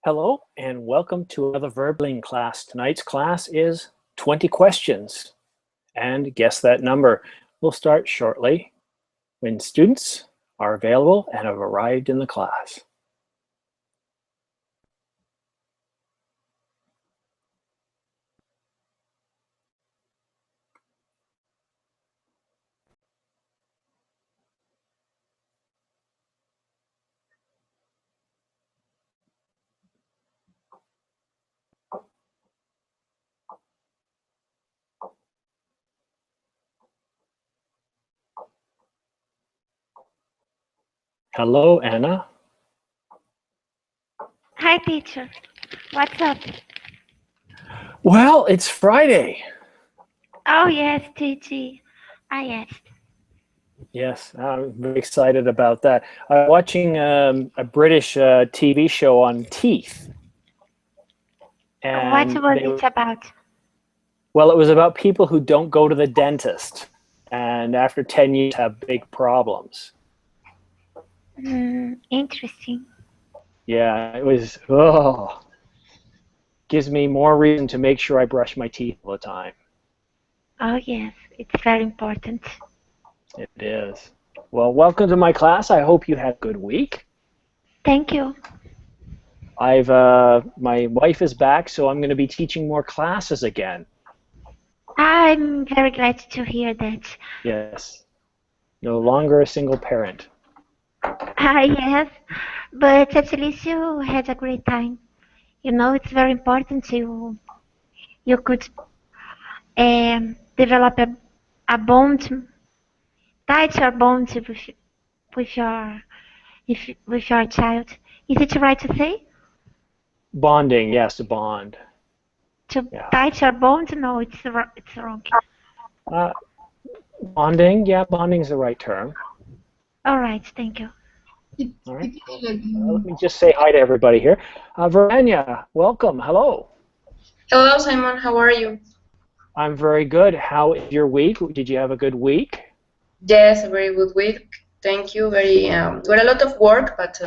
Hello and welcome to another Verbling class. Tonight's class is 20 questions and guess that number. We'll start shortly when students are available and have arrived in the class. Hello, Anna. Hi, teacher. What's up? Well, it's Friday. Oh, yes, teacher. Yes. Yes, I'm very excited about that. I'm watching a British TV show on teeth. What And was it about? well, it was about people who don't go to the dentist and after 10 years have big problems. Interesting. Yeah, it was, gives me more reason to make sure I brush my teeth all the time. Oh, yes, it's very important. It is. Well, welcome to my class. I hope you had a good week. Thank you. My wife is back, so I'm going to be teaching more classes again. I'm very glad to hear that. Yes. No longer a single parent. Yes, but at least you had a great time. You know, it's very important you could develop a bond, tight your bond with your with your child. Is it right to say? Bonding, yes, to bond. To Yeah. tight your bond? No, it's wrong. Bonding, yeah, bonding is the right term. All right, thank you. All right. Let me just say hi to everybody here. Verania, welcome. Hello. Hello, Simon. How are you? I'm very good. How is your week? Did you have a good week? Yes, a very good week. Thank you. Very with a lot of work, but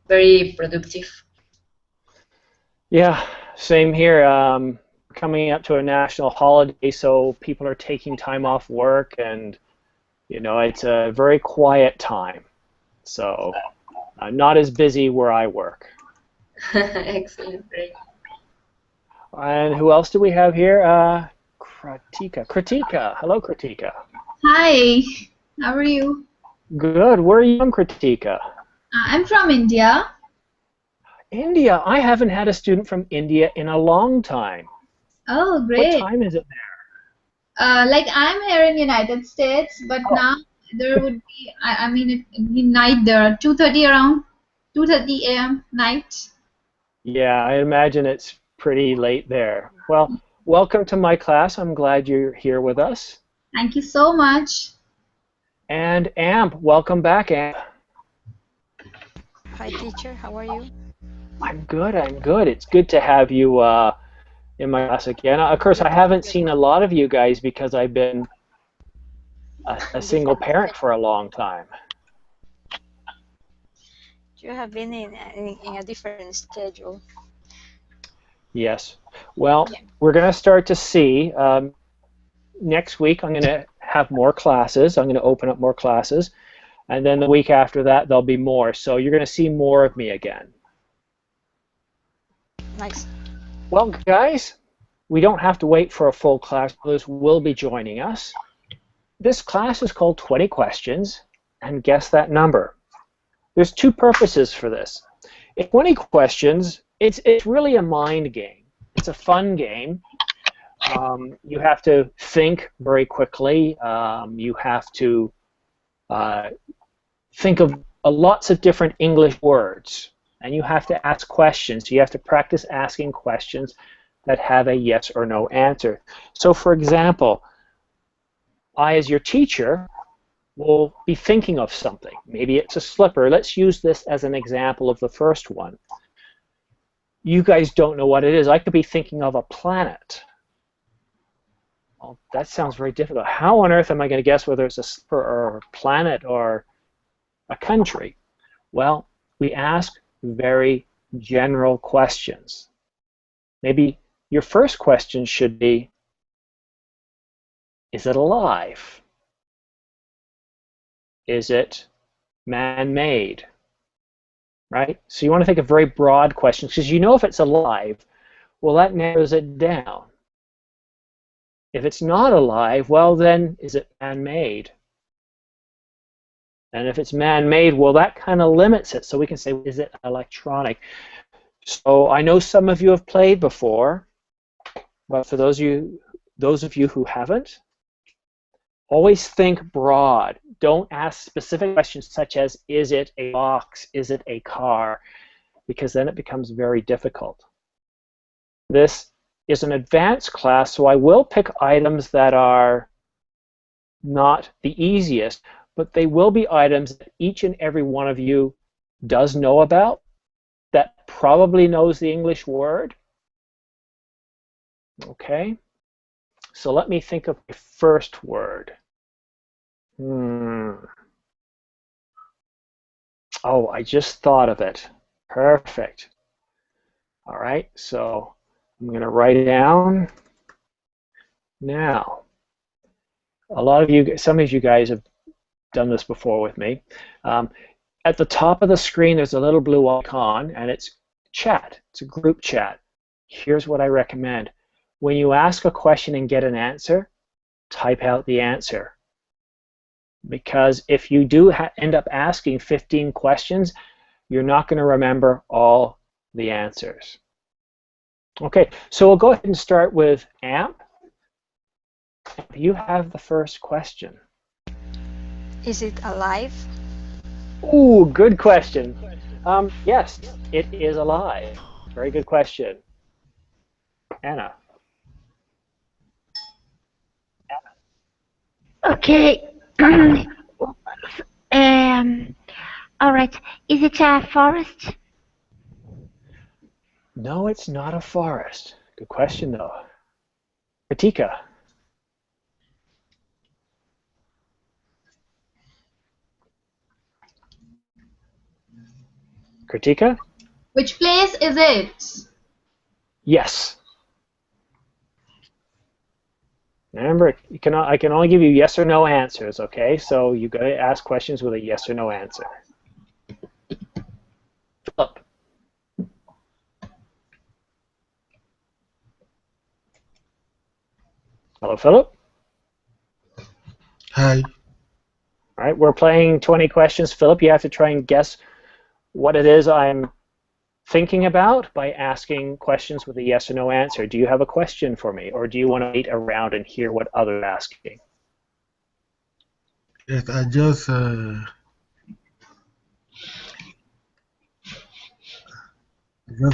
very productive. Yeah, same here. Coming up to a national holiday, so people are taking time off work, and you know it's a very quiet time. So not as busy where I work. Excellent. Great. And who else do we have here? Kritika. Kritika. Hello, Kritika. Hi, how are you? Good. Where are you from, Kritika? I'm from India. India. I haven't had a student from India in a long time. Oh, great. What time is it there? Like I'm here in United States, but now there would be, I mean, it'd be night there, 2:30 around 2:30 a.m. night. Yeah, I imagine it's pretty late there. Well, welcome to my class. I'm glad you're here with us. Thank you so much. And Amp, welcome back, Amp. Hi, teacher. How are you? I'm good. I'm good. It's good to have you in my class again. Of course, I haven't seen a lot of you guys because I've been a single parent for a long time. You have been in a different schedule. Yes. Well, we're going to start to see. Next week, I'm going to have more classes. I'm going to open up more classes. And then the week after that, there'll be more. So you're going to see more of me again. Nice. Well, guys, we don't have to wait for a full class. Others will be joining us. This class is called 20 Questions, and guess that number. There's two purposes for this. In 20 questions, it's really a mind game. It's a fun game. You have to think very quickly. You have to think of lots of different English words. And you have to ask questions. You have to practice asking questions that have a yes or no answer. So, for example, I, as your teacher, will be thinking of something. Maybe it's a slipper. Let's use this as an example of the first one. You guys don't know what it is. I could be thinking of a planet. Well, that sounds very difficult. How on earth am I going to guess whether it's a slipper or a planet or a country? Well, we ask very general questions. Maybe your first question should be, is it alive? Is it man-made? Right? So you want to think of very broad questions, because you know if it's alive, well, that narrows it down. If it's not alive, well, then is it man-made? And if it's man-made, well, that kind of limits it. So we can say, is it electronic? So I know some of you have played before, but for those of you who haven't, always think broad. Don't ask specific questions such as, is it a box? Is it a car? Because then it becomes very difficult. This is an advanced class, so I will pick items that are not the easiest, but they will be items that each and every one of you does know about, that probably knows the English word. Okay, so let me think of the first word. Oh, I just thought of it. Perfect. All right, so I'm going to write it down. Now, some of you guys have done this before with me. At the top of the screen, there's a little blue icon, and it's chat. It's a group chat. Here's what I recommend. When you ask a question and get an answer, type out the answer. Because if you do end up asking 15 questions, you're not going to remember all the answers. Okay, so we'll go ahead and start with AMP. You have the first question. Is it alive? Ooh, good question. Yes, it is alive. Very good question. Anna. Okay. All right. Is it a forest? No, it's not a forest. Good question, though. Kritika. Kritika? Which place is it? Yes. Remember, I can only give you yes or no answers, okay? So you got to ask questions with a yes or no answer. Philip. Hello, Philip. Hi. All right, we're playing 20 questions. Philip, you have to try and guess what it is I'm thinking about by asking questions with a yes or no answer. Do you have a question for me, or do you want to wait around and hear what others are asking? Yes, I just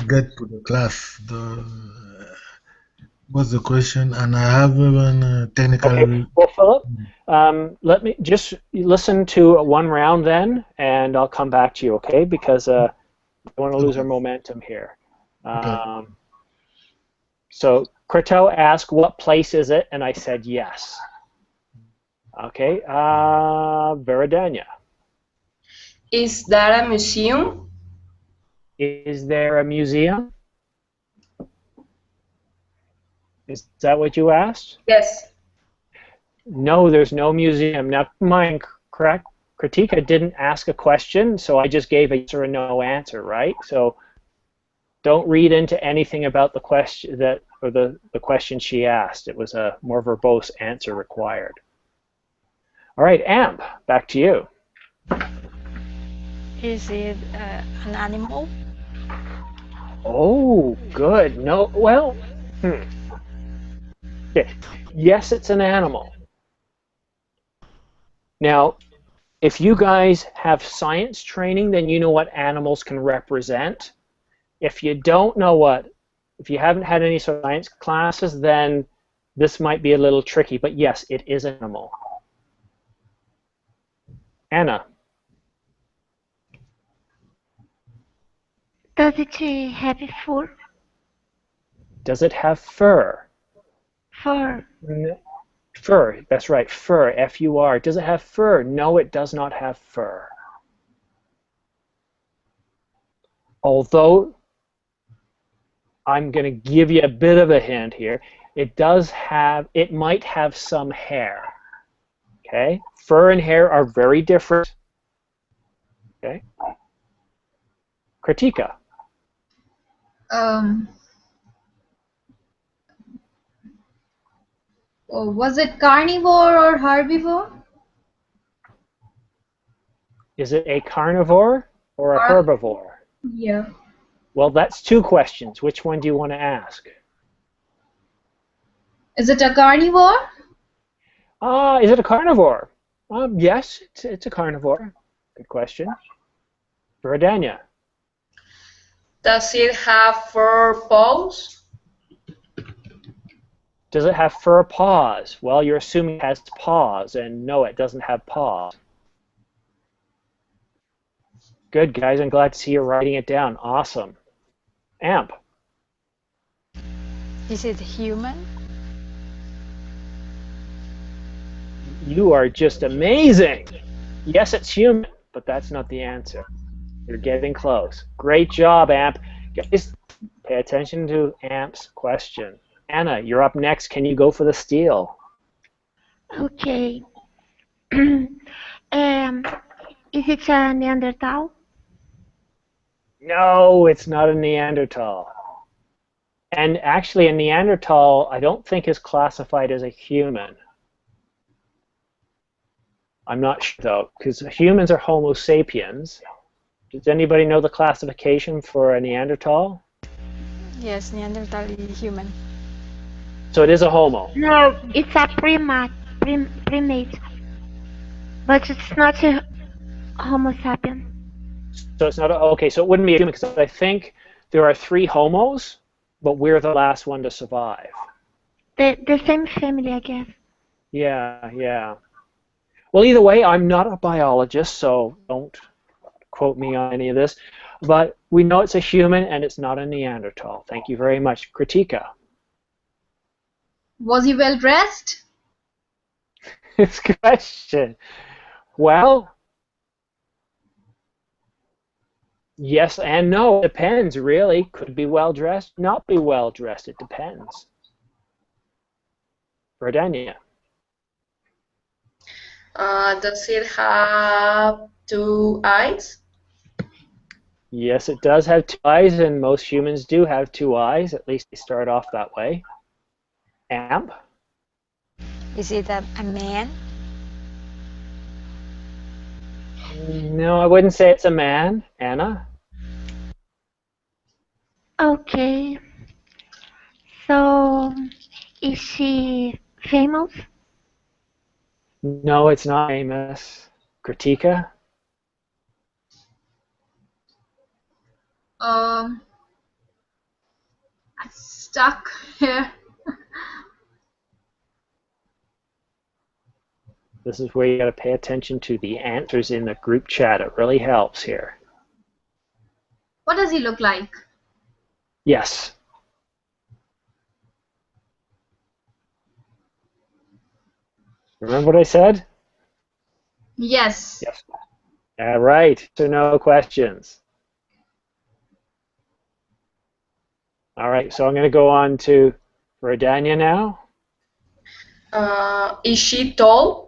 get to the class. What's the question? And I have even technical. Okay. Well, Philip, let me just listen to one round then, and I'll come back to you, okay? Because I don't want to lose our momentum here. Okay. So Kurto asked, what place is it? And I said yes. Okay. Veradanya. Is that a museum? Is there a museum? Is that what you asked? Yes. No, there's no museum. Now, mind, correct? Kritika didn't ask a question, so I just gave a yes or a no answer, right? So don't read into anything about the question the question she asked. It was a more verbose answer required. All right, Amp, back to you. Is it an animal? Oh, good. No, well, Okay. Yes, it's an animal. Now, if you guys have science training, then you know what animals can represent. If you don't know if you haven't had any sort of science classes, then this might be a little tricky, but yes, it is an animal. Anna. Does it have fur? Does it have fur? Fur. Fur, that's right, fur, F-U-R. Does it have fur? No, it does not have fur. Although I'm going to give you a bit of a hint here. It might have some hair. Okay? Fur and hair are very different. Okay? Kritika. Was it carnivore or herbivore? Is it a carnivore or a herbivore? Yeah. Well, that's two questions. Which one do you want to ask? Is it a carnivore? Is it a carnivore? Yes, it's a carnivore. Good question. Verdania. Does it have 4 paws? Does it have fur paws? Well, you're assuming it has paws, and no, it doesn't have paws. Good, guys. I'm glad to see you writing it down. Awesome. Amp. Is it human? You are just amazing. Yes, it's human, but that's not the answer. You're getting close. Great job, Amp. Guys, pay attention to Amp's question. Anna, you're up next. Can you go for the steal? Okay. Is it a Neanderthal? No, it's not a Neanderthal. And actually, a Neanderthal, I don't think is classified as a human. I'm not sure, though, because humans are Homo sapiens. Does anybody know the classification for a Neanderthal? Yes, Neanderthal is human. So it is a Homo. No, it's a primate, but it's not a Homo sapien. So it's not okay. So it wouldn't be a human because I think there are 3 Homos, but we're the last one to survive. The same family, I guess. Yeah, yeah. Well, either way, I'm not a biologist, so don't quote me on any of this. But we know it's a human and it's not a Neanderthal. Thank you very much. Kritika. Was he well dressed? This question. Well, yes and no. Depends, really. Could be well dressed, not be well dressed. It depends. Verdania. Does it have 2 eyes? Yes, it does have 2 eyes, and most humans do have 2 eyes. At least they start off that way. Amp? Is it a man? No, I wouldn't say it's a man. Anna? Okay. So, is she famous? No, it's not famous. Kritika? I'm stuck here. This is where you got to pay attention to the answers in the group chat. It really helps here. What does he look like? Yes. Remember what I said? Yes. Yes. All right. So no questions. All right. So I'm going to go on to Verdania now. Is she tall?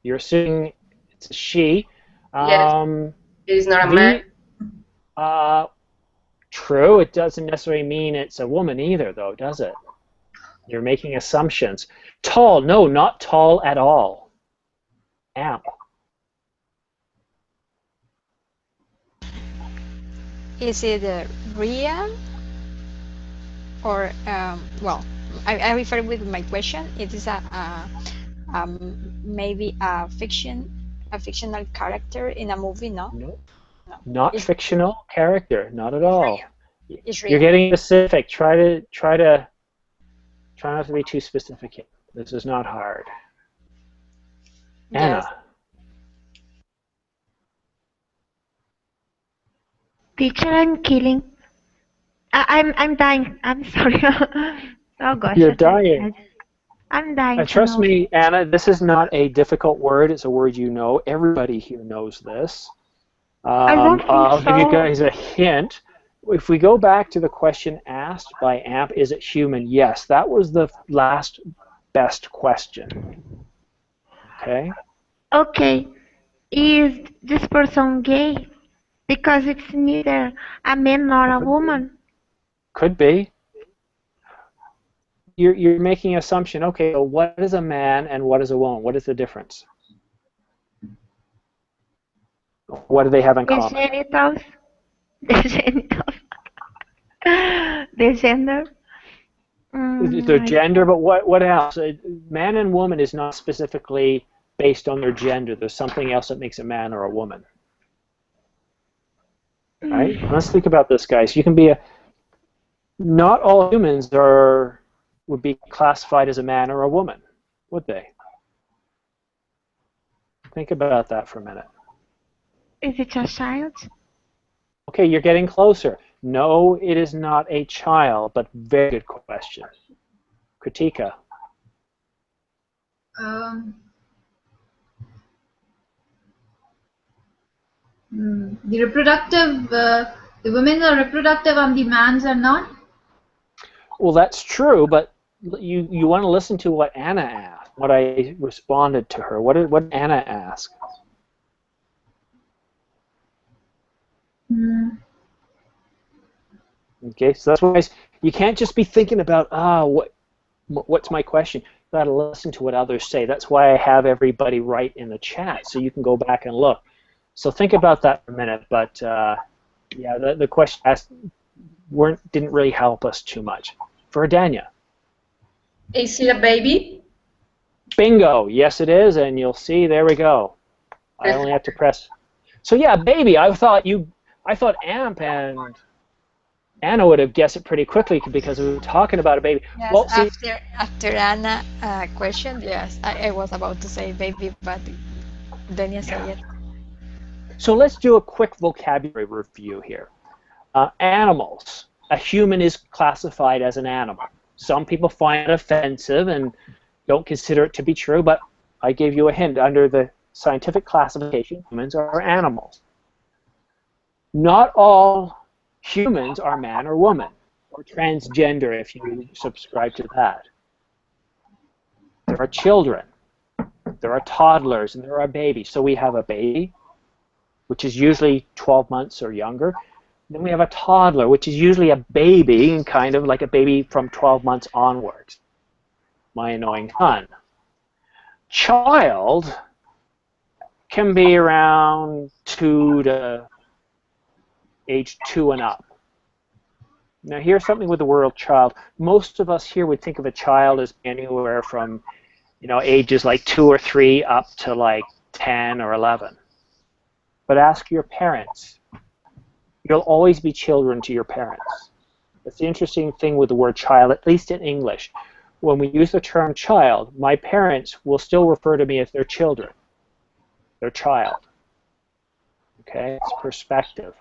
You're assuming it's a she. Yes. It is not a man. True. It doesn't necessarily mean it's a woman either, though, does it? You're making assumptions. Tall. No, not tall at all. Amp. Is it real? Or, well, I refer with my question. It is maybe a fictional character in a movie, no? No. No. Not fictional character. Not at all. It's real. You're getting specific. Try not to be too specific here. This is not hard. Yes. Anna. Teacher, I'm killing. I'm dying. I'm sorry. Oh gosh. You're dying. I'm dying. Trust me, Anna, this is not a difficult word. It's a word you know. Everybody here knows this. I don't think I'll give you so. guys a hint. if we go back to the question asked by AMP, is it human? Yes, that was the last best question. Okay? Okay. Is this person gay? Because it's neither a man nor a woman. Could be. You're making an assumption. Okay, so what is a man and what is a woman? What is the difference? What do they have in The common? genitals. The genitals. The gender. The gender, but what else? Man and woman is not specifically based on their gender. There's something else that makes a man or a woman. Right? Let's think about this, guys. You can be not all humans would be classified as a man or a woman, would they? Think about that for a minute. Is it a child? Okay, you're getting closer. No, it is not a child, but very good question. Kritika. The reproductive, the women are reproductive and the mans are not. Well, that's true, but you want to listen to what Anna asked, what I responded to her. What did Anna ask? Okay, so that's why you can't just be thinking about what's my question. You got to listen to what others say. That's why I have everybody write in the chat so you can go back and look. So think about that for a minute. But yeah, the question asked didn't really help us too much. Verdania. Is it a baby? Bingo. Yes, it is, and you'll see. There we go. I only have to press. So yeah, baby. I thought AMP and Anna would have guessed it pretty quickly because we were talking about a baby. Yes, well, after Anna question, yes, I was about to say baby, but Dania said it. So let's do a quick vocabulary review here. Animals. A human is classified as an animal. Some people find it offensive and don't consider it to be true, but I gave you a hint. Under the scientific classification, humans are animals. Not all humans are man or woman, or transgender if you subscribe to that. There are children, there are toddlers, and there are babies. So we have a baby, which is usually 12 months or younger. Then we have a toddler, which is usually a baby, and kind of like a baby from 12 months onwards. My annoying pun. Child can be around age 2 and up. Now here's something with the word child. Most of us here would think of a child as anywhere from, ages like 2 or 3 up to like 10 or 11. But ask your parents. You'll always be children to your parents. That's the interesting thing with the word child, at least in English. When we use the term child, my parents will still refer to me as their children, their child. Okay, it's perspective.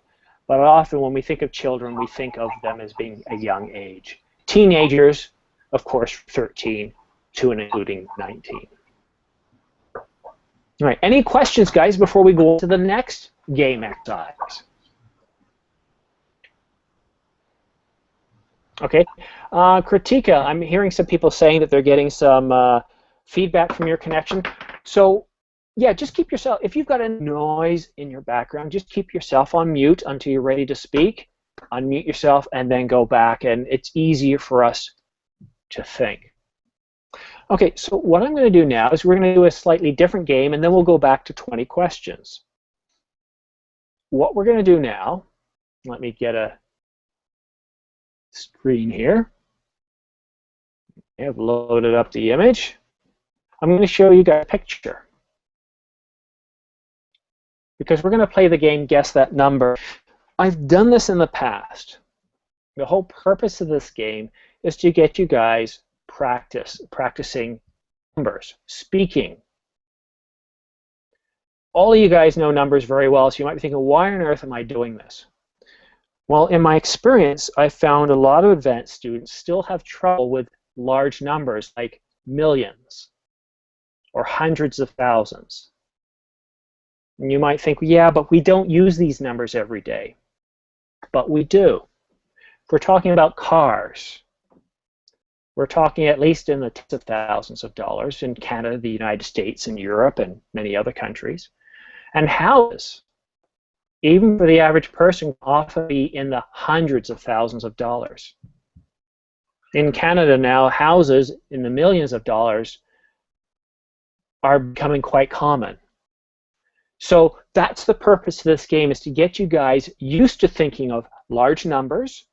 But often when we think of children, we think of them as being a young age. Teenagers, of course, 13 to and including 19. All right, any questions, guys, before we go to the next game exercise? Okay, Kritika, I'm hearing some people saying that they're getting some feedback from your connection. So, yeah, just keep yourself, if you've got a noise in your background, just keep yourself on mute until you're ready to speak. Unmute yourself and then go back, and it's easier for us to think. Okay, so what I'm going to do now is we're going to do a slightly different game, and then we'll go back to 20 questions. What we're going to do now, let me get a screen here. I've loaded up the image. I'm going to show you guys a picture because we're going to play the game Guess That Number. I've done this in the past. The whole purpose of this game is to get you guys practicing numbers, speaking. All of you guys know numbers very well, so you might be thinking, why on earth am I doing this? Well, in my experience, I found a lot of advanced students still have trouble with large numbers like millions or hundreds of thousands. And you might think, yeah, but we don't use these numbers every day. but we do. If we're talking about cars, we're talking at least in the tens of thousands of dollars in Canada, the United States, and Europe, and many other countries. And houses, even for the average person, often be in the hundreds of thousands of dollars. In Canada now, houses in the millions of dollars are becoming quite common. So that's the purpose of this game, is to get you guys used to thinking of large numbers.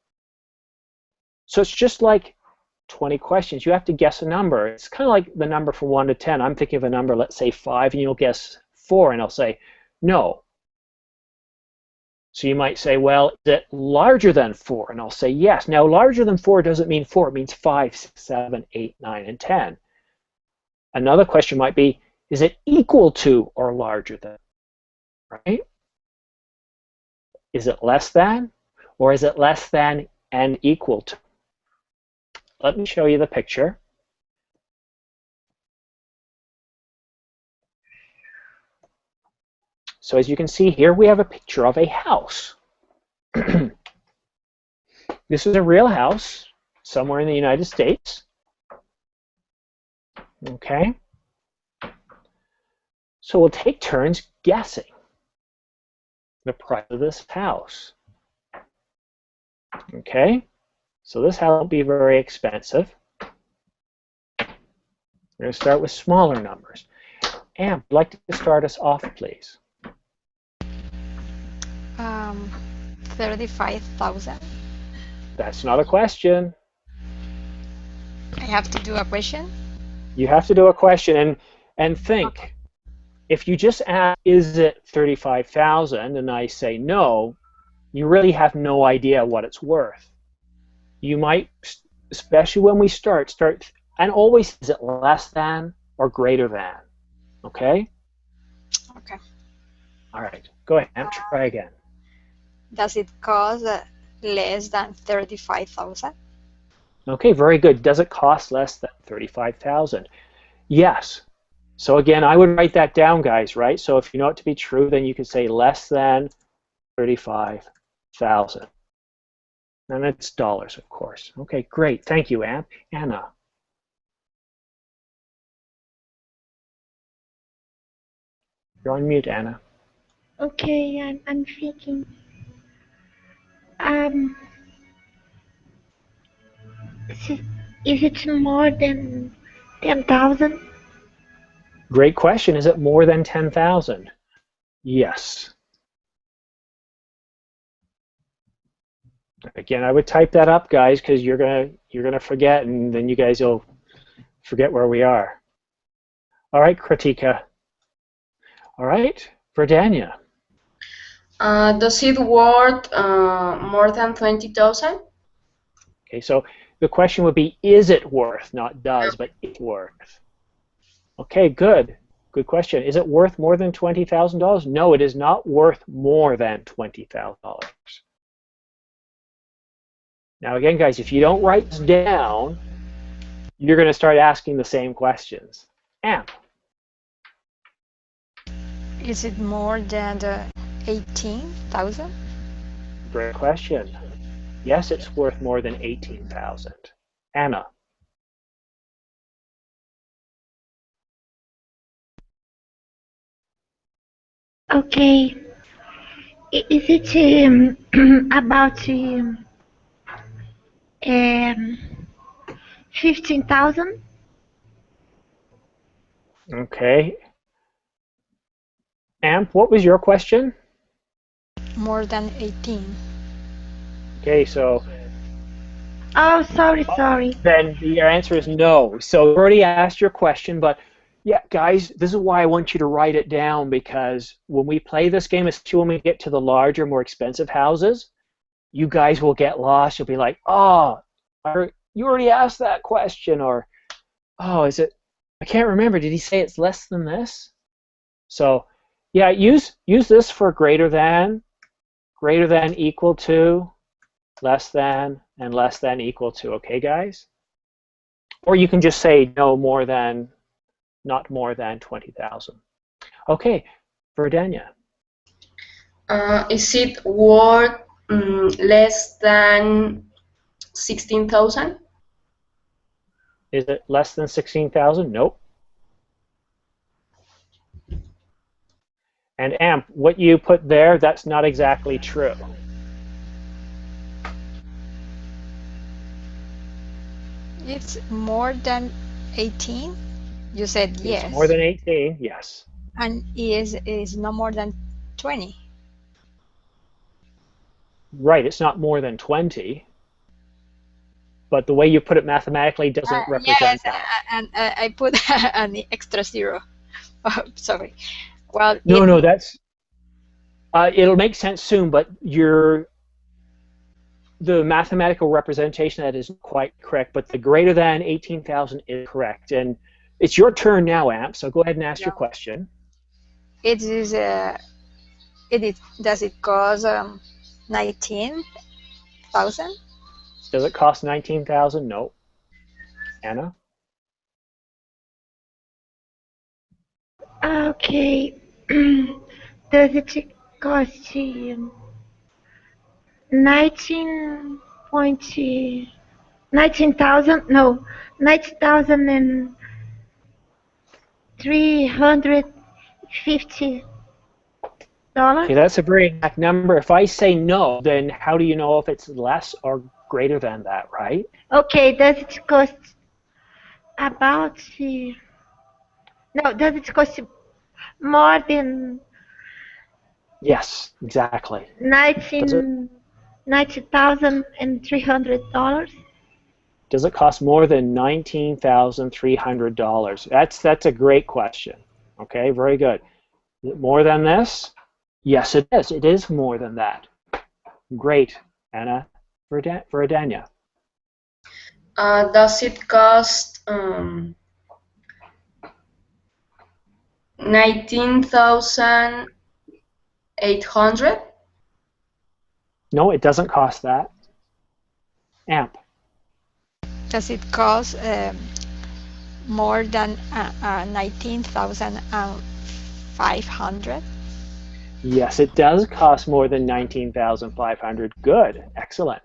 So it's just like 20 questions. You have to guess a number. It's kind of like the number from 1 to 10. I'm thinking of a number, let's say 5, and you'll guess 4, and I'll say, no. So you might say, well, is it larger than 4? And I'll say, yes. Now, larger than 4 doesn't mean 4. It means 5, 6, 7, 8, 9, and 10. Another question might be, is it equal to or larger than? Right? Is it less than? Or is it less than and equal to? Let me show you the picture. So as you can see here, we have a picture of a house. This is a real house somewhere in the United States. Okay. So we'll take turns guessing the price of this house. Okay. So this house won't be very expensive. We're going to start with smaller numbers. Anne, would you like to start us off, please? 35,000. That's not a question. I have to do a question? You have to do a question and think. Okay. If you just ask, is it 35,000, and I say no, you really have no idea what it's worth. You might, especially when we start, and always, is it less than or greater than? Okay? Okay. All right. Go ahead. Try again. Does it cost less than 35,000? Okay, very good. Does it cost less than 35,000? Yes. So again, I would write that down, guys, right? So if you know it to be true, then you can say less than 35,000. And it's dollars, of course. Okay, great. Thank you, Anna. You're on mute, Anna. Okay, I'm thinking. Is it more than 10,000? Great question. Is it more than 10,000? Yes. Again, I would type that up, guys, because you're gonna forget, and then you guys will forget where we are. All right, Kritika. All right, Verdania. Does it worth more than 20,000? Okay, so the question would be, is it worth, not does, but it's worth. Okay, good. Good question. Is it worth more than $20,000? No, it is not worth more than $20,000. Now again, guys, if you don't write this down, you're going to start asking the same questions. Anne. Is it more than 18,000? Great question. Yes, it's worth more than 18,000. Anna. Okay. Is it about 15,000? Okay. Amp, what was your question? More than 18. Okay, so. Oh, sorry. Then your answer is no. So you already asked your question, but yeah, guys, this is why I want you to write it down, because when we play this game, especially when we get to the larger, more expensive houses, you guys will get lost. You'll be like, oh, you already asked that question, or oh, is it? I can't remember. Did he say it's less than this? So, yeah, use this for greater than, equal to, less than, and less than equal to. Okay, guys? Or you can just say no more than, not more than 20,000. Okay, Verdania. Is it worth less than 16,000? Is it less than 16,000? Nope. And AMP, what you put there, that's not exactly true. It's more than 18? You said yes. It's more than 18, yes. And is no more than 20. Right, it's not more than 20. But the way you put it mathematically doesn't represent yes, that. and I put an extra zero. Oh, sorry. Well, No, that's it'll make sense soon, but the mathematical representation of that isn't quite correct, but the greater than 18,000 is correct. And it's your turn now, AMP, so go ahead and ask your question. Does it cost 19,000? Does it cost 19,000? No. Anna? Okay. Does it cost 19,000? No, 19,350 dollars. Okay, that's a very exact number. If I say no, then how do you know if it's less or greater than that, right? Okay, does it cost about no, does it cost more than Yes, exactly. $19,300? Does it cost more than $19,300? That's a great question. Okay, very good. Is it more than this? Yes, it is. It is more than that. Great, Anna. Veridania. Does it cost 19,800? No, it doesn't cost that. AMP. Does it cost more than 19,500? Yes, it does cost more than 19,500. Good, excellent.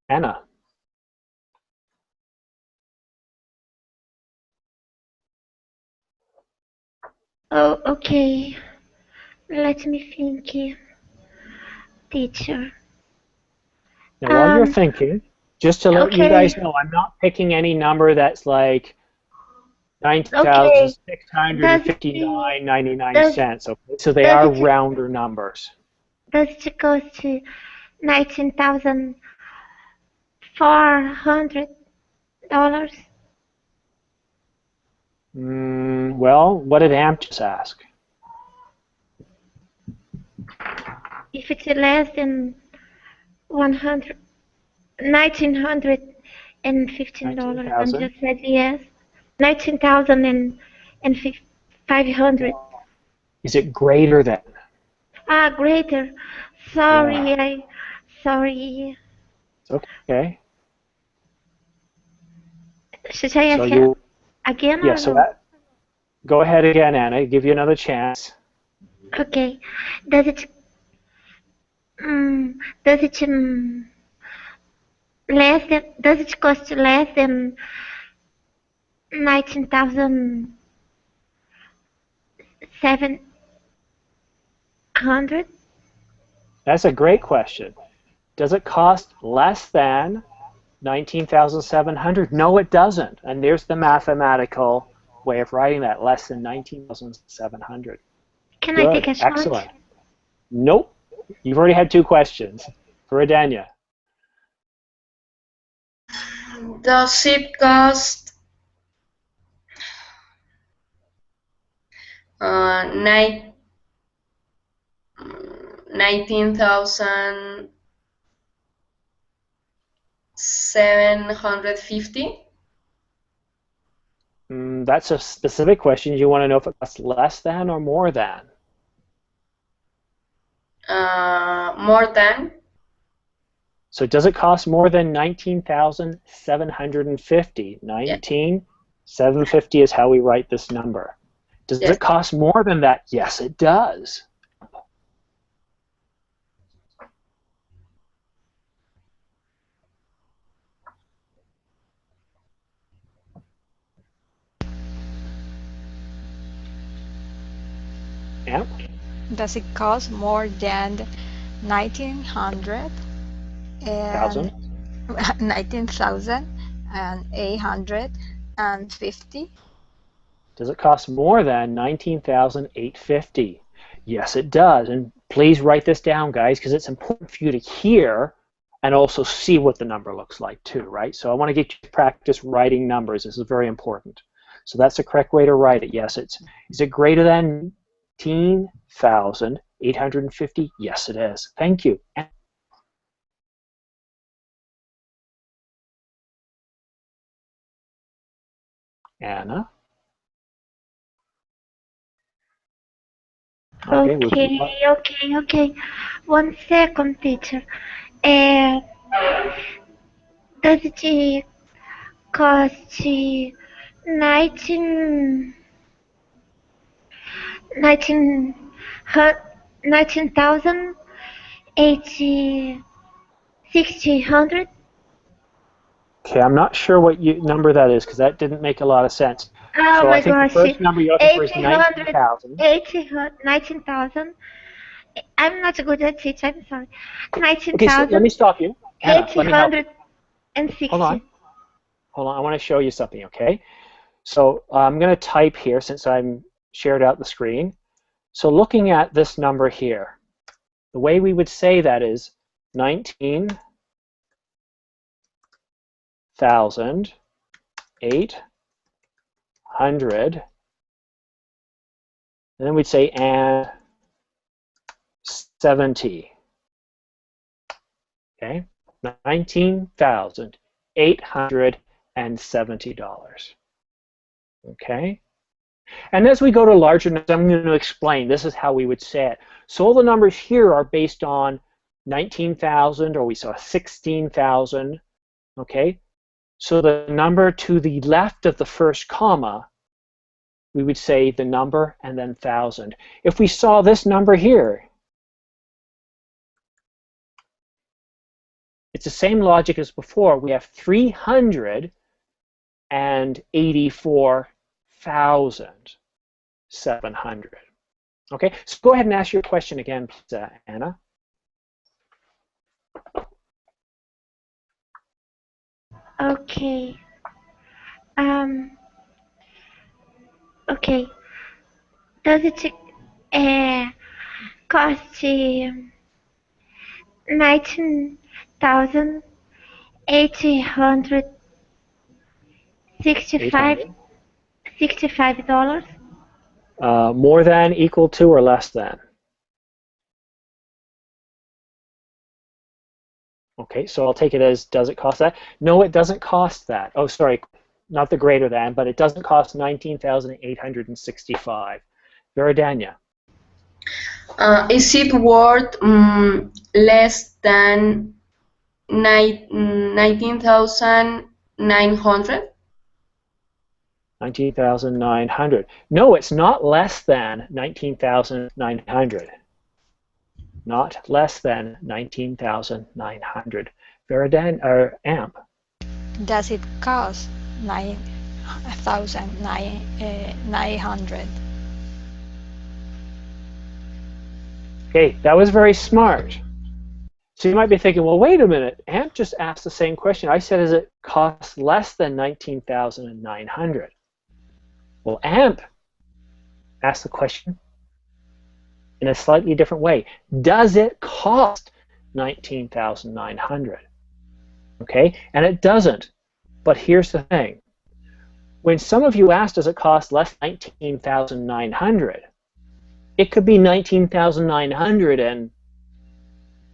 Anna. Oh, okay. Let me think, teacher. Now, while you're thinking, just to let you guys know, I'm not picking any number that's like 19,659.99 cents. Okay, so they are rounder numbers. Does it cost $19,400? Well, what did AMP just ask? If it's less than $1,915, and just said yes. 19,500. Is it greater than? Greater. Sorry, Yeah. sorry. It's okay. Should I ask again? Yeah. So go ahead again, Anna. Give you another chance. Okay. Does it cost less than 19,700? That's a great question. Does it cost less than 19,700? No, it doesn't. And there's the mathematical way of writing that, less than 19,700. Can Good. I take a shot? Excellent. Nope. You've already had 2 questions. Veridania. Does it cost 19,750? That's a specific question. You want to know if it costs less than or more than? More than? So does it cost more than 19,750? 19,750 is how we write this number. Does it cost more than that? Yes, it does. Does it cost more than 1900 and 19,850? Does it cost more than 19,850? Yes, it does. And please write this down, guys, because it's important for you to hear and also see what the number looks like too, right? So I want to get you to practice writing numbers. This is very important. So that's the correct way to write it. Yes, is it greater than 19,850? Yes, it is. Thank you. Anna? Okay. 1 second, teacher. Does it cost 19 19,000 1,600? Okay, I'm not sure what number that is because that didn't make a lot of sense. Oh so my I think gosh, the first number you're looking for is 19,000. 19,000. I'm not good at it, I'm sorry. 19,000. Okay, so let me stop you. Anna, let me help you. 860. Hold on, I want to show you something, okay? So I'm going to type here since I'm shared out the screen. So looking at this number here, the way we would say that is 19,800, and then we'd say and 70. Okay, $19,870. Okay, and as we go to larger numbers, I'm going to explain. This is how we would say it. So all the numbers here are based on 19,000, or we saw 16,000. Okay, so the number to the left of the first comma, we would say the number and then 1,000. If we saw this number here, it's the same logic as before. We have 384,700. Okay, so go ahead and ask your question again, please, Anna. Okay. Okay. Does it cost 19,865 $65? More than, equal to, or less than? Okay, so I'll take it as, does it cost that? No, it doesn't cost that. Oh, sorry, not the greater than, but it doesn't cost 19,865. Veridania. Is it worth less than 19,900? 19,900. No, it's not less than 19,900. Not less than 19,900. Veridan or AMP. Does it cost 9,900? Okay, that was very smart. So you might be thinking, well, wait a minute. AMP just asked the same question. I said, does it cost less than 19,900? Well, AMP asked the question in a slightly different way. Does it cost 19,900? Okay, and it doesn't. But here's the thing. When some of you asked, does it cost less than 19,900? It could be 19,900 and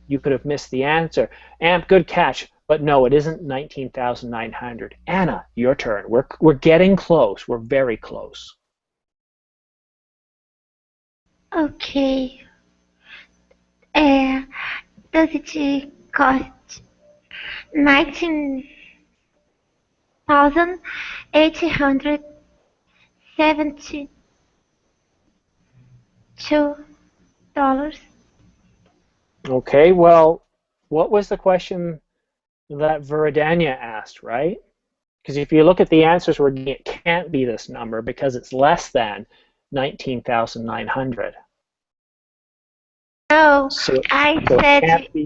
you could have missed the answer. AMP, good catch. But no, it isn't 19,900. Anna, your turn. We're getting close. We're very close. Okay. Does it cost 19,872 $? Okay, well, what was the question that Veridania asked, right? Because if you look at the answers, it can't be this number because it's less than 19,900. No, So, I so it said can't be.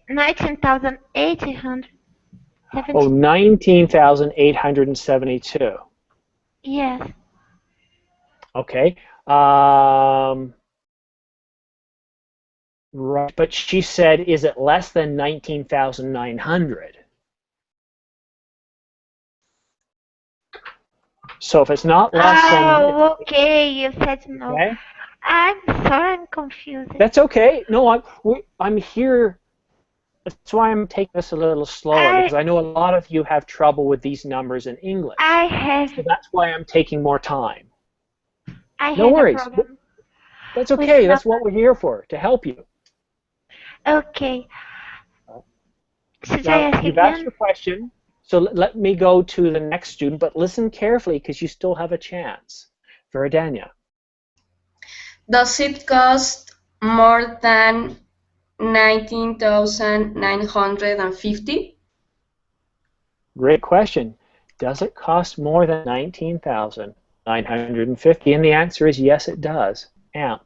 19,870. Oh, 19,872. Yes. Okay. Right, but she said, is it less than 19,900? So if it's not less than, Oh, okay. You said no. okay, I'm sorry, I'm confused. that's okay. No, I'm here. That's why I'm taking this a little slower, because I know a lot of you have trouble with these numbers in English. I have. So that's why I'm taking more time. I No had worries. a problem. That's okay. That's what we're here for, to help you. Okay. Should I Now, ask you've asked again? your question, so let me go to the next student, but listen carefully because you still have a chance. Veridania. Does it cost more than 19,950? Great question. Does it cost more than 19,950? And the answer is yes, it does. Amp.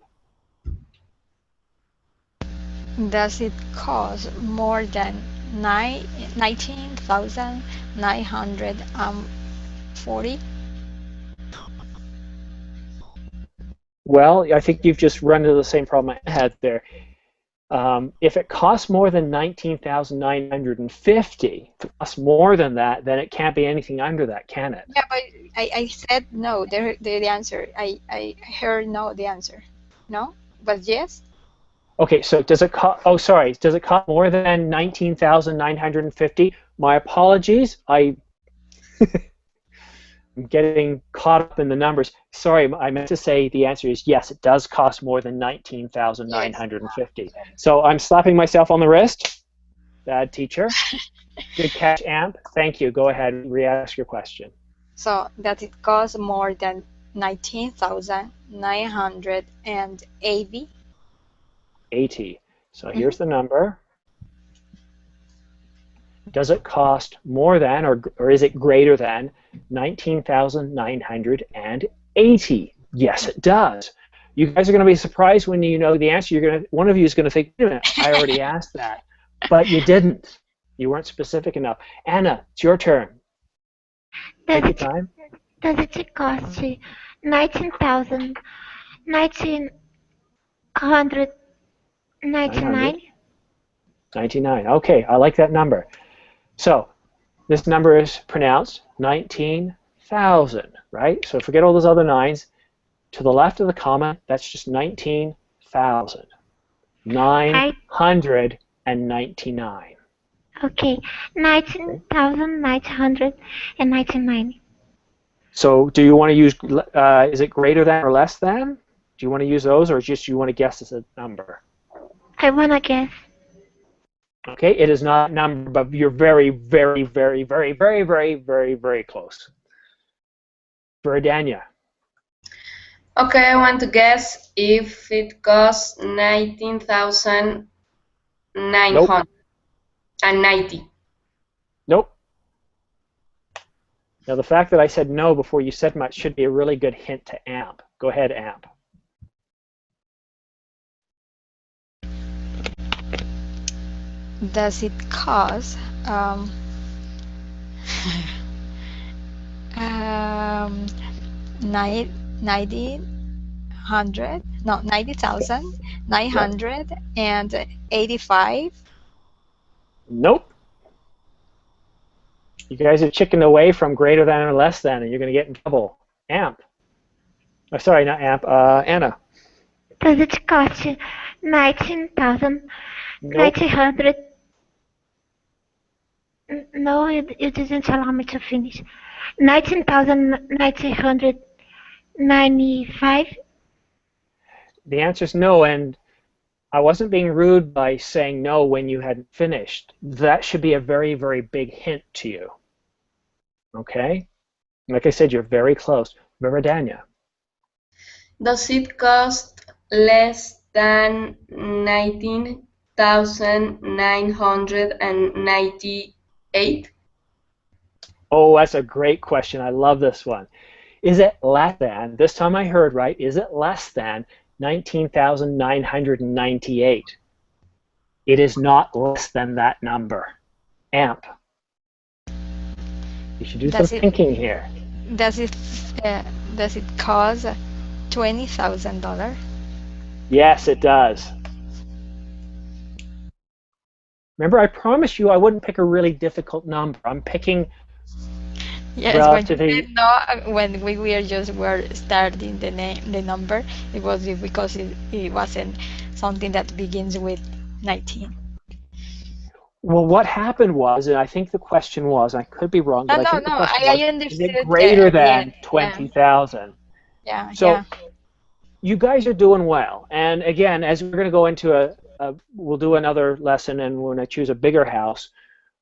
Does it cost more than 19,940? Well, I think you've just run into the same problem I had there. If it costs more than 19,950, if it costs more than that, then it can't be anything under that, can it? Yeah, but I said no. The answer. I heard no. The answer. No, but yes. Okay, so does it cost? Oh, sorry. Does it cost more than 19,950? My apologies. I'm getting caught up in the numbers. Sorry, I meant to say the answer is yes. It does cost more than 19,950. Yes. So I'm slapping myself on the wrist. Bad teacher. Good catch, Amp. Thank you. Go ahead and re-ask your question. So that it costs more than 19,980. 80. So here's the number. Does it cost more than, or is it greater than 19,980? Yes, it does. You guys are going to be surprised when you know the answer. One of you is going to think, wait a minute, I already asked that, but you didn't. You weren't specific enough. Anna, it's your turn. Take your time. Does it cost you 19,999? 99. Okay, I like that number. So this number is pronounced 19,000, right? So forget all those other nines. To the left of the comma, that's just 19,000. 999. Okay, 19,999. So do you want to use, is it greater than or less than? Do you want to use those, or just you want to guess as a number? I wanna guess. Okay, it is not a number, but you're very, very, very, very, very, very, very, very close. Veridania. Okay, I want to guess if it costs 19,990. Nope. Now the fact that I said no before you said much should be a really good hint to Amp. Go ahead, Amp. Does it cost 90,985? Nope. You guys are chickened away from greater than or less than, and you're going to get in trouble. Amp. Oh, sorry, not Amp. Anna. Does it cost you 19,900? No, you didn't allow me to finish. 19,995? The answer is no, and I wasn't being rude by saying no when you hadn't finished. That should be a very, very big hint to you. Okay? Like I said, you're very close. Veridania. Does it cost less than 19,998? Oh, that's a great question. I love this one. Is it less than, this time I heard right, is it less than 19,998. It is not less than that number. Amp. You should do some thinking here. Does it cost $20,000? Yes, it does. Remember, I promised you I wouldn't pick a really difficult number. I'm picking Yes, relatively. when we were starting the number, it was because it wasn't something that begins with 19. Well, what happened was, and I think the question was, I could be wrong, but I think the question was, understood is it greater than yeah. 20,000? Yeah. So you guys are doing well. And again, as we're going to go into we'll do another lesson, and when I choose a bigger house,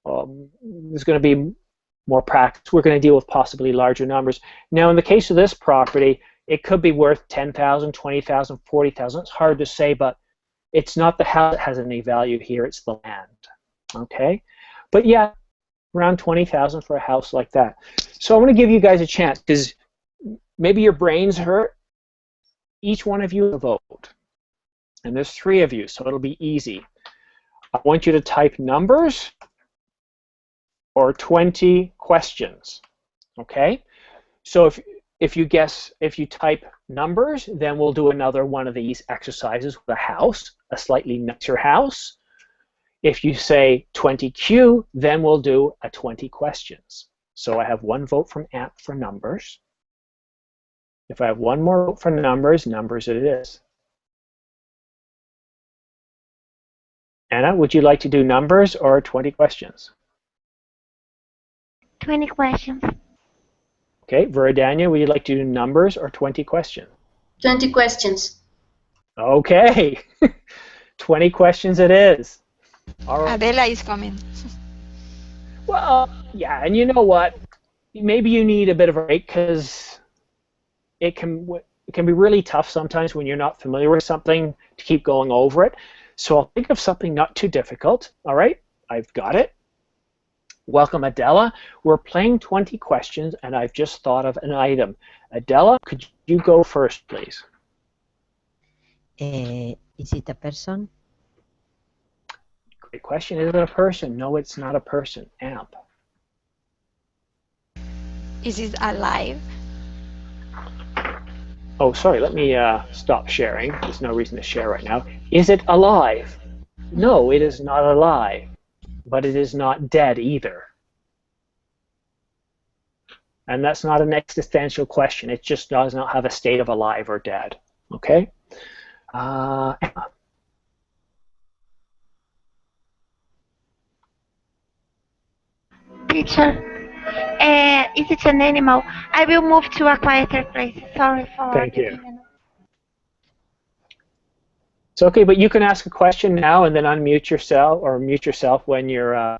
there's going to be more practice. We're going to deal with possibly larger numbers. Now, in the case of this property, it could be worth 10,000, 20,000, 40,000. It's hard to say, but it's not the house that has any value here, it's the land. Okay? But yeah, around 20,000 for a house like that. So I want to give you guys a chance, because maybe your brains hurt. Each one of you a vote. And there's 3 of you, so it'll be easy. I want you to type numbers or 20 questions. Okay? So if you type numbers, then we'll do another one of these exercises with a house, a slightly nicer house. If you say 20Q, then we'll do a 20 questions. So I have 1 vote from AMP for numbers. If I have 1 more vote for numbers, numbers it is. Anna, would you like to do numbers or 20 questions? 20 questions. Okay, Veridania, would you like to do numbers or 20 questions? 20 questions. Okay, 20 questions it is. All right. Adela is coming. Well, yeah, and you know what? Maybe you need a bit of a break, because it can be really tough sometimes when you're not familiar with something to keep going over it. So I'll think of something not too difficult. All right, I've got it. Welcome, Adela. We're playing 20 questions, and I've just thought of an item. Adela, could you go first, please? Is it a person? Great question. Is it a person? No, it's not a person. AMP. Is it alive? Oh, sorry. Let me stop sharing. There's no reason to share right now. Is it alive? No, it is not alive. But it is not dead either. And that's not an existential question. It just does not have a state of alive or dead. Okay? Emma. Teacher, is it an animal? I will move to a quieter place. Sorry for... Thank you. It's okay, but you can ask a question now and then unmute yourself, or mute yourself when you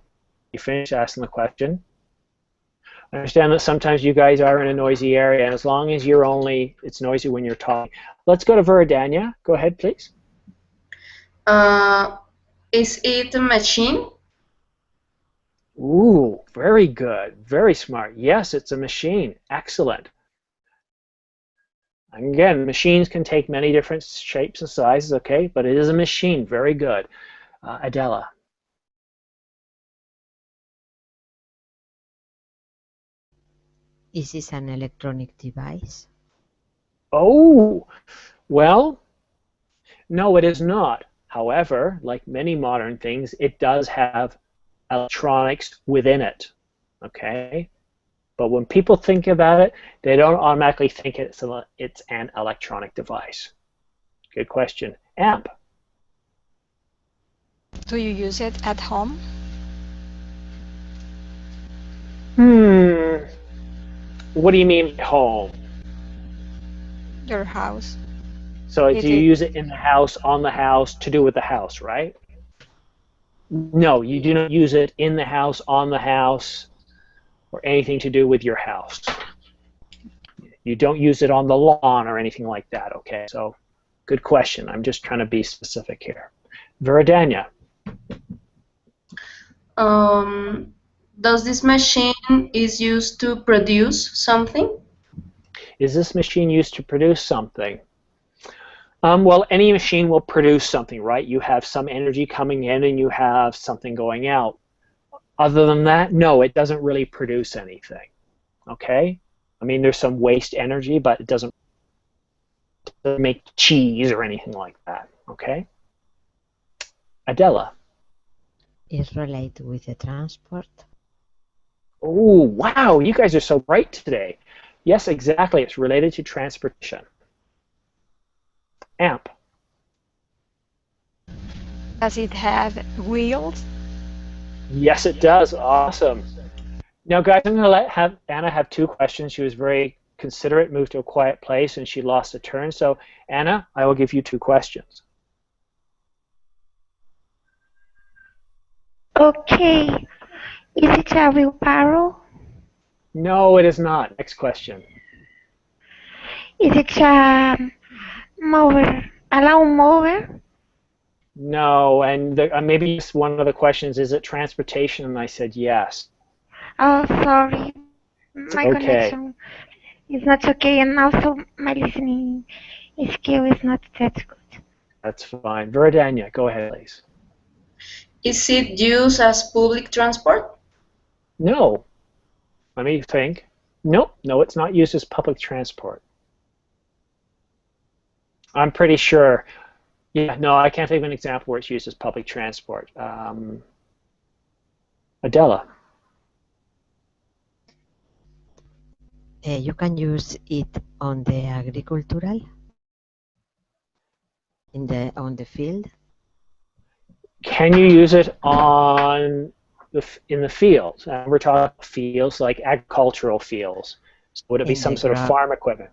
finish asking the question. I understand that sometimes you guys are in a noisy area, and as long as it's noisy when you're talking. Let's go to Veridania. Go ahead, please. Is it a machine? Ooh, very good. Very smart. Yes, it's a machine. Excellent. Again, machines can take many different shapes and sizes, okay? But it is a machine. Very good. Adela. Is this an electronic device? Oh, well, no, it is not. However, like many modern things, it does have electronics within it, okay? But when people think about it, they don't automatically think it's an electronic device. Good question. AMP. Do you use it at home? What do you mean home? Your house. So do you use it in the house, on the house, to do with the house, right? No, you do not use it in the house, on the house, or anything to do with your house. You don't use it on the lawn or anything like that, okay? So, good question. I'm just trying to be specific here. Veridania. Does this machine is used to produce something? Is this machine used to produce something? Well, any machine will produce something, right? You have some energy coming in and you have something going out. Other than that, no, it doesn't really produce anything. Okay? I mean, there's some waste energy, but it doesn't make cheese or anything like that. Okay? Adela. Is related with the transport? Oh, wow, you guys are so bright today. Yes, exactly. It's related to transportation. Amp. Does it have wheels? Yes, it does. Awesome. Now, guys, I'm going to let Anna have 2 questions. She was very considerate, moved to a quiet place, and she lost a turn. So, Anna, I will give you 2 questions. Okay. Is it a wheelbarrow? No, it is not. Next question. Is it a mower? A lawn mower? No, and maybe just one of the questions, is it transportation? And I said yes. Oh, sorry. My Okay. connection is not okay, and also my listening skill is not that good. That's fine. Veridania, go ahead, please. Is it used as public transport? No. Let me think. Nope. No, it's not used as public transport. I'm pretty sure. Yeah, no, I can't think of an example where it's used as public transport. Adela. You can use it on the agricultural, on the field. Can you use it in the fields? We're talking fields like agricultural fields. So would it be some sort of farm equipment?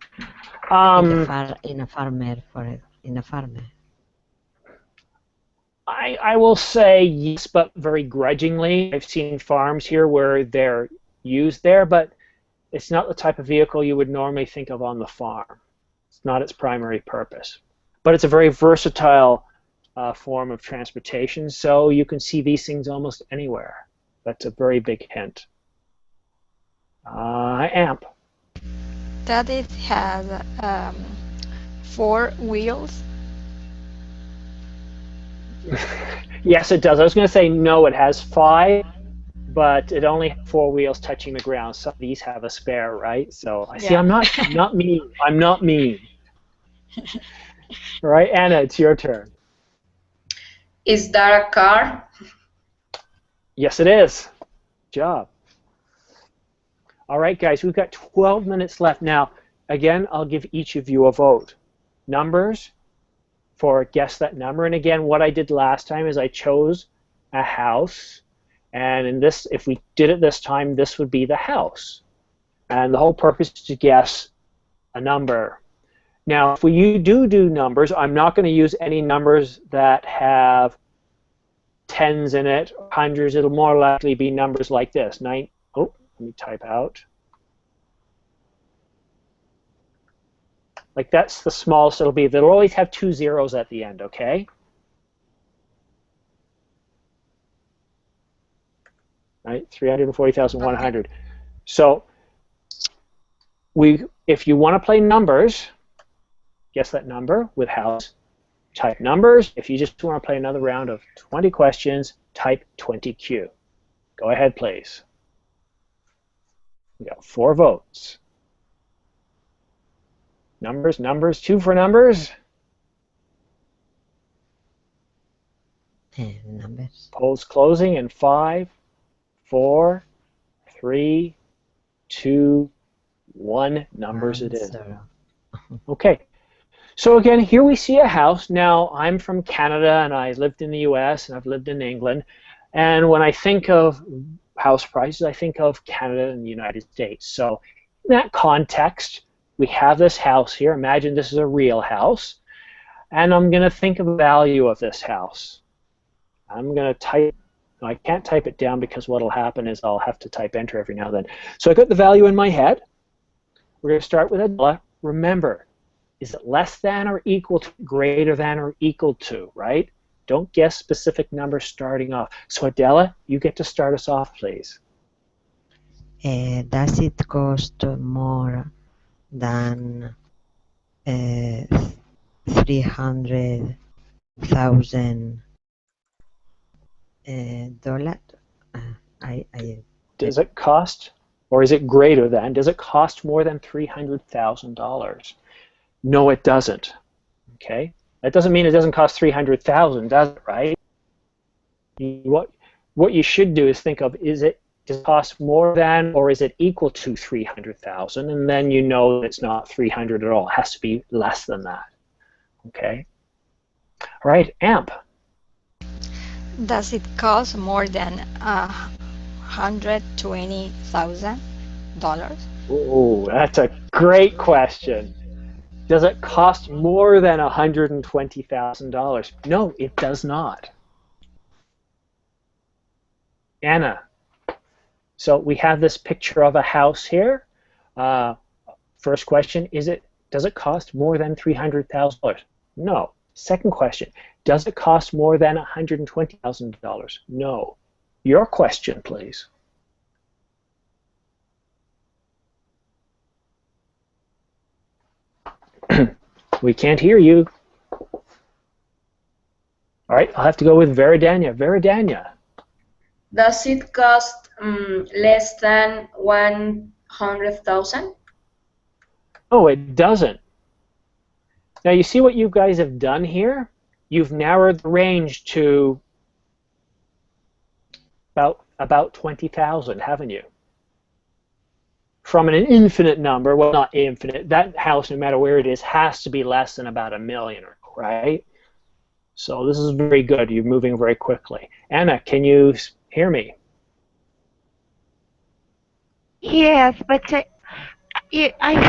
In a farmer. I will say yes, but very grudgingly. I've seen farms here where they're used there, but it's not the type of vehicle you would normally think of on the farm. It's not its primary purpose. But it's a very versatile form of transportation, so you can see these things almost anywhere. That's a very big hint. Amp. Does it have 4 wheels? Yes, it does. I was going to say no, it has 5, but it only has 4 wheels touching the ground. Some of these have a spare, right? So I see. I'm not mean. I'm not mean. All right, Anna, it's your turn. Is that a car? Yes, it is. Good job. All right, guys, we've got 12 minutes left. Now, again, I'll give each of you a vote. Numbers for guess that number. And again, what I did last time is I chose a house. And in this, if we did it this time, this would be the house. And the whole purpose is to guess a number. Now, if we do numbers, I'm not going to use any numbers that have tens in it, hundreds. It'll more likely be numbers like this. Let me type out. Like that's the smallest it'll be. They'll always have 2 zeros at the end, okay? Right, 340,100. So if you want to play numbers, guess that number with house, type numbers. If you just want to play another round of 20 questions, type 20Q. Go ahead, please. We got 4 votes. Numbers, 2 for numbers. Numbers. Polls closing in 5, 4, 3, 2, 1. Numbers it is. Okay. So again, here we see a house. Now, I'm from Canada, and I lived in the US, and I've lived in England. And when I think of house prices, I think of Canada and the United States. So in that context, we have this house here. Imagine this is a real house. And I'm going to think of the value of this house. I'm going to type. I can't type it down because what will happen is I'll have to type enter every now and then. So I got the value in my head. We're going to start with Adela. Remember, is it less than or equal to, greater than or equal to, right? Don't guess specific numbers starting off. So Adela, you get to start us off, please. Does it cost more than $300,000 dollar. Does it cost, or is it greater than? Does it cost more than $300,000? No, it doesn't. Okay, that doesn't mean it doesn't cost $300,000, does it? Right? What you should do is think of, does it cost more than or is it equal to 300,000? And then you know it's not 300 at all. It has to be less than that. Okay. All right, AMP. Does it cost more than $120,000? Oh, that's a great question. Does it cost more than $120,000? No, it does not. Anna. So we have this picture of a house here. First question, does it cost more than $300,000? No. Second question, does it cost more than $120,000? No. Your question, please. We can't hear you. All right, I'll have to go with Veridania. Veridania. Does it cost less than 100,000? Oh, it doesn't. Now you see what you guys have done here? You've narrowed the range to about 20,000, haven't you? From an infinite number, well, not infinite, that house, no matter where it is, has to be less than about $1 million, right? So this is very good. You're moving very quickly. Anna, can you hear me? Yes, but I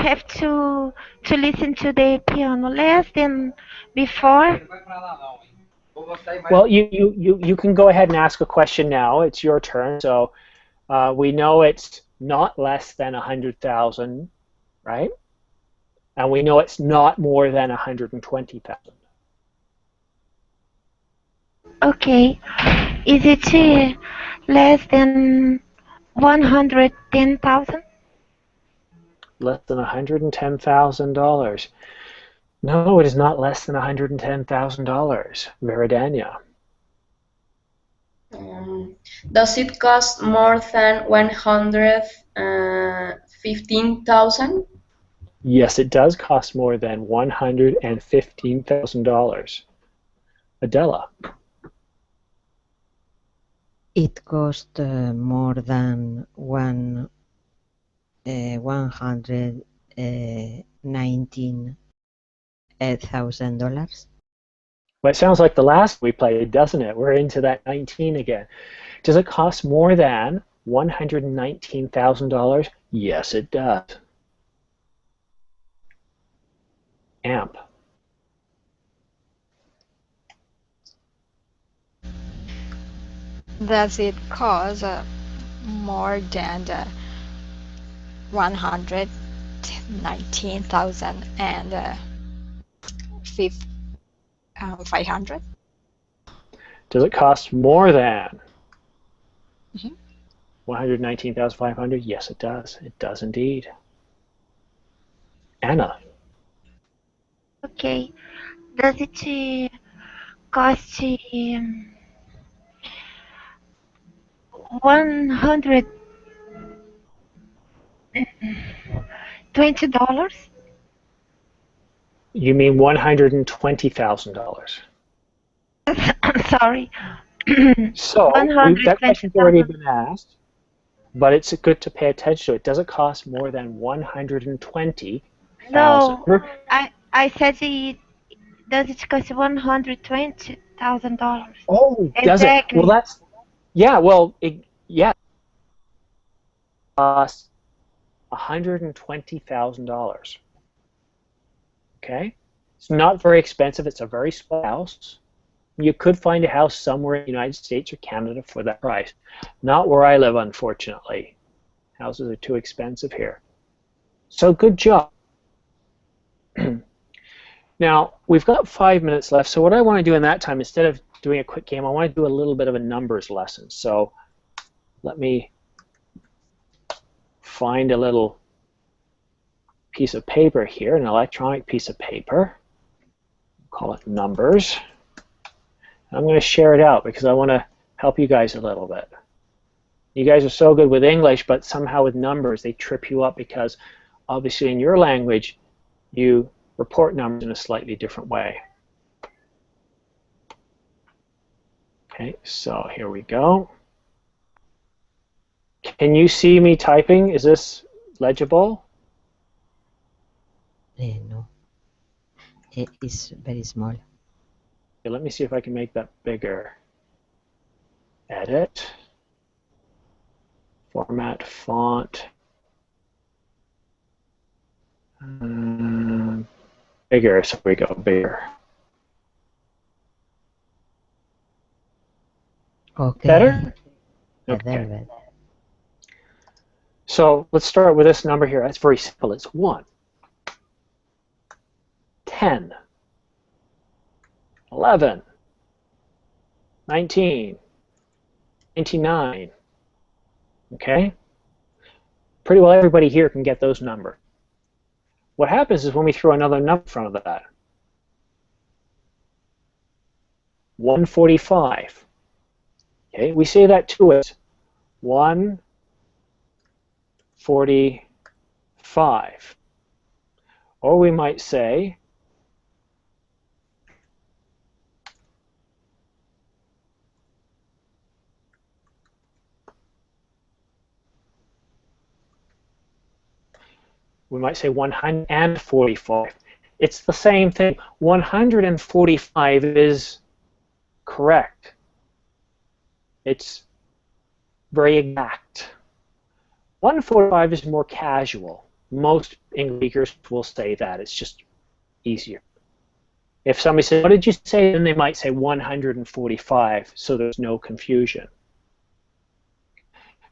have to listen to the piano less than before. Well, you can go ahead and ask a question now. It's your turn. So we know it's not less than 100,000, right? And we know it's not more than 120,000. Okay. Is it less than 110,000? Less than $110,000. No, it is not less than $110,000. Veridania. Does it cost more than 115,000? Yes, it does cost more than $115,000. Adela. It cost more than $119,000. Well, it sounds like the last we played, doesn't it? We're into that 19 again. Does it cost more than $119,000? Yes, it does. AMP. Does it cost more than 119,500? Does it cost more than 119,500? Yes, it does. It does indeed. Anna. Okay. Does it cost $120? You mean $120,000? Sorry. So that question's already been asked, but it's good to pay attention to it. Does it cost more than $120,000? No, I said does it cost $120,000? Oh, does exactly. it? Well, that's yeah. Costs $120,000. Okay, it's not very expensive. It's a very small house. You could find a house somewhere in the United States or Canada for that price. Not where I live, unfortunately. Houses are too expensive here. So good job. Now, we've got 5 minutes left, so what I want to do in that time, instead of doing a quick game, I want to do a little bit of a numbers lesson. So let me find a little piece of paper here, an electronic piece of paper. call it numbers. I'm going to share it out because I want to help you guys a little bit. You guys are so good with English, but somehow with numbers they trip you up because obviously in your language you report numbers in a slightly different way. Okay, so here we go. Can you see me typing? Is this legible? No. It is very small. Okay, let me see if I can make that bigger. Edit. Format, font. Bigger, so we go bigger. Okay. Better? Better, Okay. better. So let's start with this number here. That's very simple. It's 1, 10, 11, 19, 99. Okay? Pretty well everybody here can get those numbers. What happens is when we throw another number in front of that, 145. Okay, we say that to it. 145. Or we might say we might say 145. It's the same thing. 145 is correct. It's very exact. 145 is more casual. Most English speakers will say that. It's just easier. If somebody says, what did you say? Then they might say 145, so there's no confusion.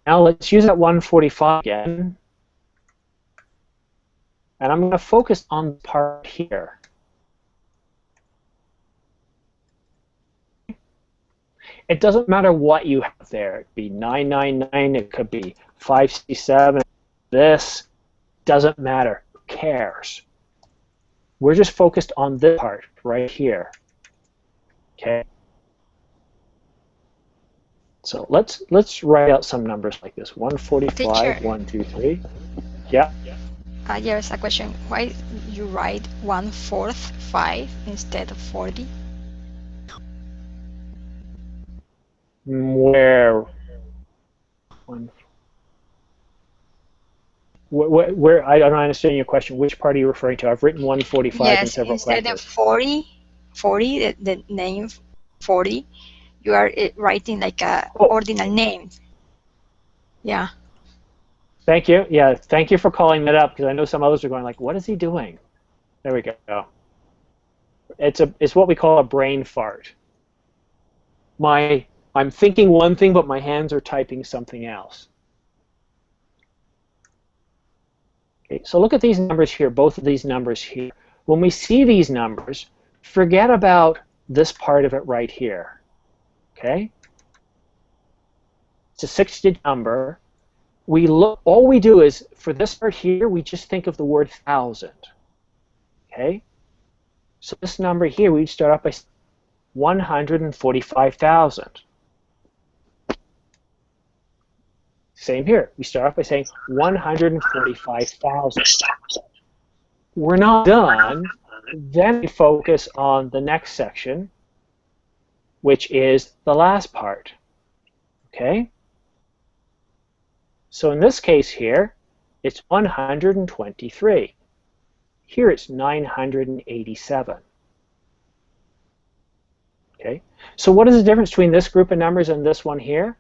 Now let's use that 145 again. And I'm going to focus on the part here. It doesn't matter what you have there. It could be 999, it could be 567. This doesn't matter. Who cares? We're just focused on this part right here. Okay. So let's write out some numbers like this. 145, Teacher. 1, 2, 3. Yeah. Here's a question. Why you write 145 instead of 40? Where I don't understand your question. Which part are you referring to? I've written 145 in Yes, several instead places. of 40, the name 40, you are writing like a ordinal name. Yeah. Thank you. Yeah, thank you for calling that up because I know some others are going like, what is he doing? There we go. It's what we call a brain fart. I'm thinking one thing, but my hands are typing something else. Okay, so look at these numbers here, both of these numbers here. When we see these numbers, forget about this part of it right here. Okay? It's a 6-digit number. All we do is, for this part here, we just think of the word 1,000. Okay? So this number here, we'd start off by 145,000. Same here. We start off by saying 145,000. We're not done. Then we focus on the next section, which is the last part. Okay? So in this case here, it's 123. Here it's 987. Okay? So what is the difference between this group of numbers and this one here?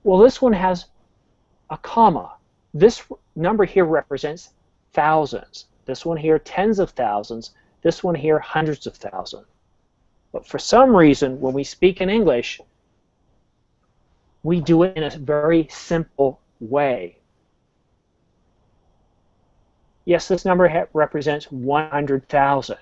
Well, this one has a comma. This number here represents thousands. This one here, tens of thousands. This one here, hundreds of thousands. But for some reason, when we speak in English, we do it in a very simple way. Yes, this number represents 100,000.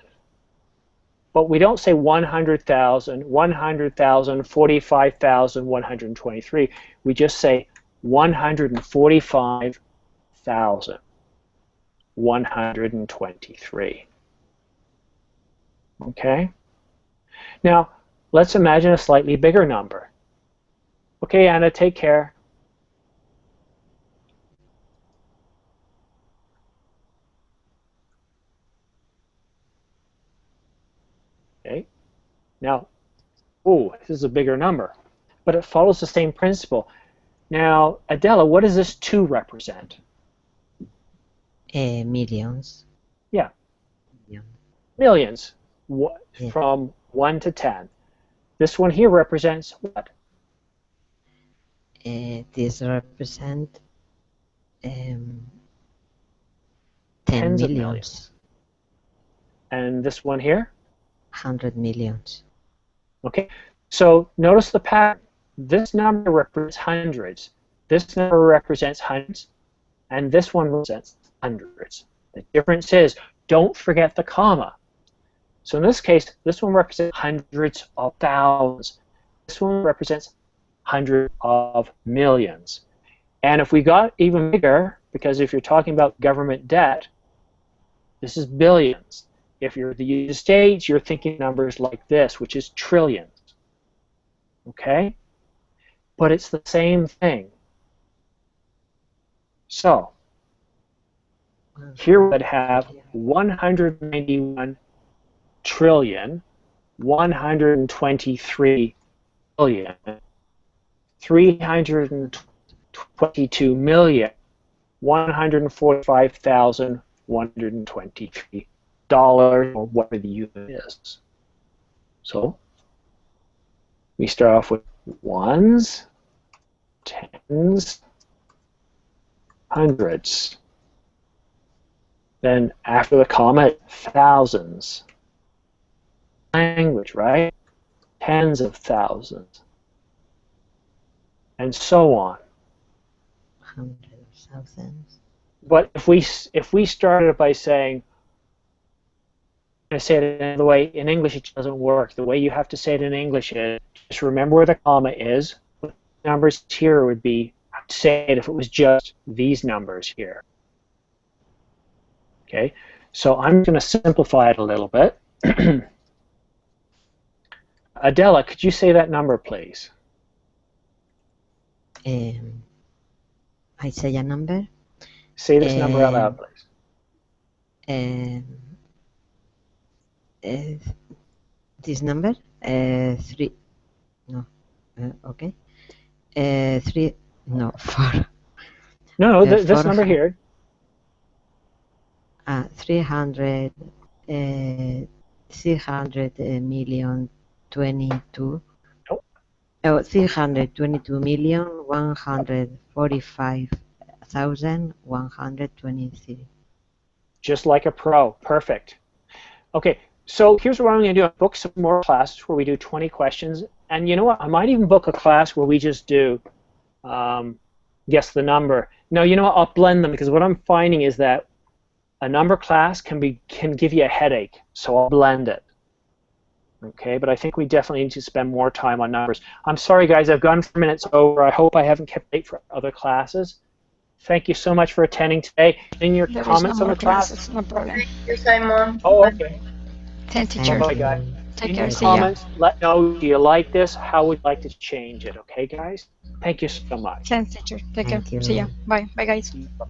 But we don't say 100,000, 100,000, 45,000, 123. We just say 145,000, 123. Okay? Now, let's imagine a slightly bigger number. Okay, Anna, take care. Okay, now, oh, this is a bigger number, but it follows the same principle. Now, Adela, what does this 2 represent? Millions. Yeah. Million. Millions, Yeah. from 1 to 10. This one here represents what? This represent 10 Tens of millions. millions. And this one here? 100 millions. Okay, so notice the pattern. This number represents hundreds. This number represents hundreds. And this one represents hundreds. The difference is, don't forget the comma. So in this case, this one represents hundreds of thousands. This one represents hundreds of millions. And if we got even bigger, because if you're talking about government debt, this is billions. If you're the United States, you're thinking numbers like this, which is trillions. Okay? But it's the same thing. So, here we'd have 191 trillion, 123 billion, 322 million, 145,123 dollars, or whatever the unit is. So, we start off with ones, tens, hundreds. Then after the comma, thousands. Language, right? Tens of thousands. And so on. Hundreds of thousands. But if we started by saying, I say it another way, in English it doesn't work. The way you have to say it in English is, just remember where the comma is. What numbers here would be, I'd say it if it was just these numbers here. Okay, so I'm going to simplify it a little bit. Adela, could you say that number, please? I say a number. Say this number out loud, please. This number, 3, no, okay, 3, no, 4. No, this number here. 300 million 22. Nope. Oh, 322 million 145,123. Just like a pro. Perfect. Okay, so here's what I'm going to do. I'll book some more classes where we do 20 questions. And you know what? I might even book a class where we just do guess the number. No, you know what? I'll blend them, because what I'm finding is that a number class can give you a headache. So I'll blend it. Okay, but I think we definitely need to spend more time on numbers. I'm sorry, guys. I've gone 4 minutes over. I hope I haven't kept late for other classes. Thank you so much for attending today. Any your comments on the class? No problem. Thank you, Simon. Oh, okay. Thank teacher. Bye, guys. Take In care. your See ya. comments, let know, do you like this? How would you like to change it? Okay, guys? Thank you so much. Thanks, teacher. Take care. Thank you. See ya. Bye. Bye, guys. Bye-bye.